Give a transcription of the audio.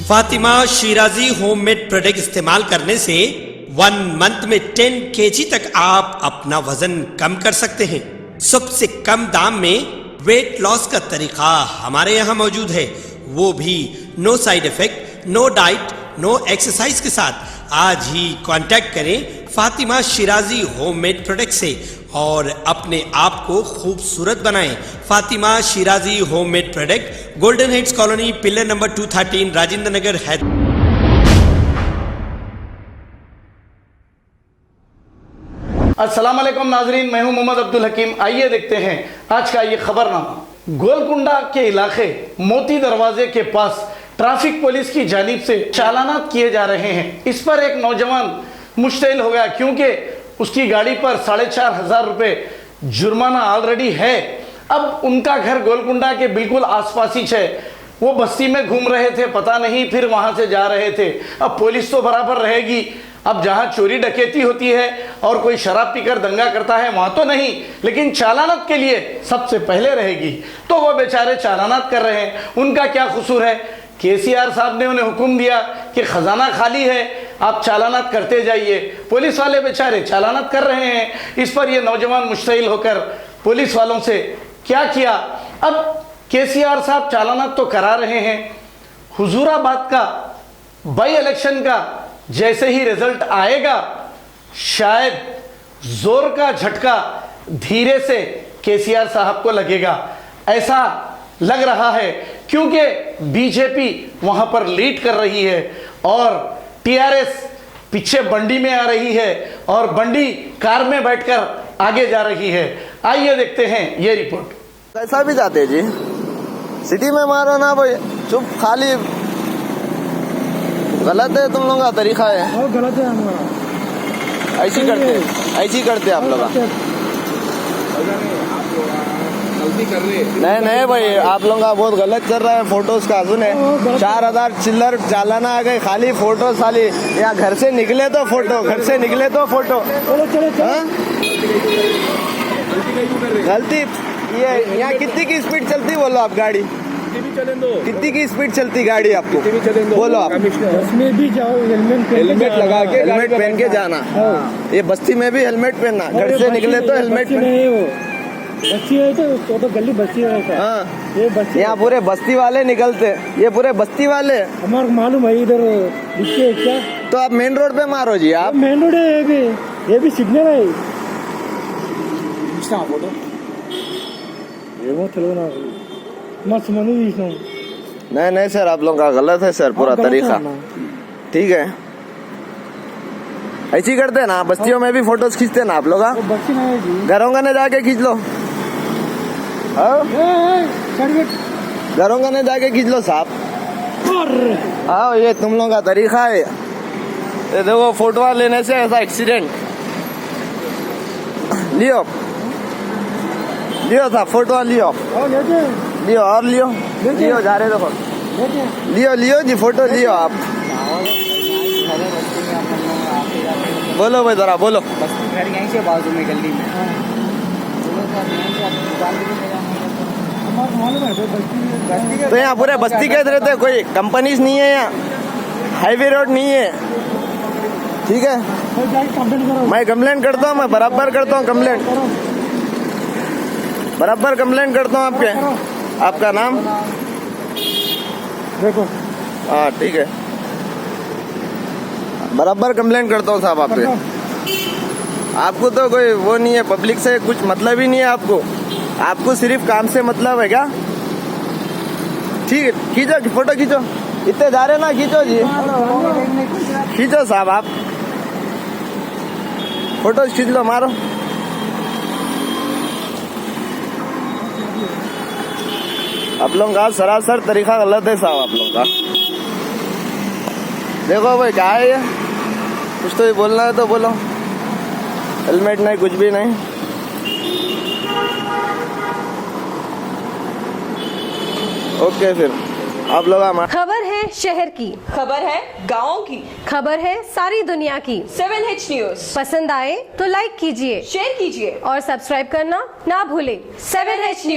Fatima Shirazi homemade product इस्तेमाल करने से 1 मंथ में 10 kg तक आप अपना वजन कम कर सकते हैं। सबसे कम दाम में वेट लॉस का तरीका हमारे यहाँ मौजूद है, वो भी no side effect, no diet, no exercise के साथ। आज ही कांटेक्ट करें फातिमा शिराजी होममेड प्रोडक्ट से और अपने आप को खूबसूरत बनाएं। Fatima Shirazi homemade product, golden heads colony, pillar number 213, Rajendra Nagar, Hyderabad. अस्सलाम वालेकुम नाजरीन, मैं हूं मोहम्मद अब्दुल हकीम। आइए देखते हैं आज का ये खबरनामा। गोलकुंडा के इलाके मोती दरवाजे के पास ट्रैफिक पुलिस की जानिब से चालानात किए जा रहे हैं। इस पर एक नौजवान मुश्तइल हो गया क्योंकि उसकी गाड़ी पर 4,500 रुपये जुर्माना ऑलरेडी है। अब उनका घर गोलकुंडा के बिल्कुल आसपास ही है, वो बस्ती में घूम रहे थे, पता नहीं फिर वहां से जा रहे थे। अब पुलिस तो बराबर रहेगी, अब जहां चोरी डकैती होती है और कोई शराब पीकर दंगा करता है वहां तो नहीं, लेकिन चालानात के लिए सबसे पहले रहेगी। तो वो बेचारे चालानात कर रहे हैं, उनका क्या कसूर है? केसीआर साहब ने उन्हें हुक्म दिया कि खजाना खाली है, आप चालानात करते जाइए। पुलिस वाले बेचारे चालानात कर रहे हैं। इस पर यह नौजवान मुश्तइल होकर पुलिस वालों से क्या किया? अब केसीआर साहब चालानात तो करा रहे हैं, हुजूराबाद का बाई इलेक्शन का जैसे ही रिजल्ट आएगा शायद जोर का झटका धीरे से केसीआर साहब को लगेगा, ऐसा लग रहा है, क्योंकि बीजेपी वहां पर लीड कर रही है और टीआरएस पीछे बंडी में आ रही है और बंडी कार में बैठकर आगे जा रही है। आइए देखते हैं ये रिपोर्ट। कैसा भी जाते जी, सिटी में मारो ना भाई, चुप खाली। गलत है तुम लोगों का तरीका है, गलत है हमारा। ऐसी करते आप लोग। नहीं भाई, आप लोगों का बहुत गलत चल रहा है। फोटोज का सुने 4,000 चिल्लर चालाना आ गए, खाली फोटो साली। यहाँ घर से निकले तो फोटो, घर से निकले तो फोटो। गलती ये यहाँ कितनी की स्पीड चलती बोलो आप? गाड़ी कितनी की स्पीड चलती गाड़ी आपको बोलो आप? इसमें भी जाओ, हेलमेट लगा के, हेलमेट पहन के जाना। ये बस्ती में भी हेलमेट पहनना, घर से निकले तो हेलमेट बस्ती है तो गली बस्ती है। हाँ, ये बस्ती, यहाँ पूरे बस्ती वाले निकलते, ये पूरे बस्ती वाले हमारे मालूम है। इधर दिखते क्या? तो आप मेन रोड पे मारो जी। आप मेन रोड है, ये भी सिग्नल है। फोटो नहीं सर, आप लोगों का गलत है सर, पूरा तरीका। ठीक है, ऐसी करते हैं ना, बस्तियों में भी फोटोज खींचते हैं ना आप लोग। घरों का जाके खींच लो, घरों का जाके खींच लो साहब। हाँ, ये तुम लोगों का तरीका है। ये देखो, फोटो लेने से ऐसा एक्सीडेंट। लियो साहब, फोटो लियो और लियो जा रहे देखो, लियो जी, फोटो लियो आप। बोलो भाई, जरा बोलो। घर यहीं से बाजू में गली में। तो यहाँ पूरे बस्ती कैसे रहते हैं? कोई कंपनीज नहीं है यहाँ, हाईवे रोड नहीं है। ठीक है, मैं कंप्लेंट करता हूँ, मैं बराबर करता हूँ कंप्लेंट, बराबर कंप्लेंट करता हूँ आपके। आपका नाम देखो। हाँ ठीक है, बराबर कंप्लेंट करता हूँ साहब आपके। आपको तो कोई वो नहीं है, पब्लिक से कुछ मतलब ही नहीं है आपको सिर्फ काम से मतलब है क्या? ठीक है, खींचो फोटो, खींचो, इतने जा रहे ना, खींचो जी, खींचो साहब, आप फोटो खींच लो, मारो। आप लोगों का सरासर तरीका गलत है साहब, आप लोगों का। देखो भाई, क्या है ये? कुछ तो ही बोलना है तो बोलो। हेलमेट नहीं, कुछ भी नहीं। ओके, फिर आप लोग हमारे। खबर है शहर की, खबर है गाँव की, खबर है सारी दुनिया की। 7H न्यूज पसंद आए तो लाइक कीजिए, शेयर कीजिए और सब्सक्राइब करना ना भूले। 7H news.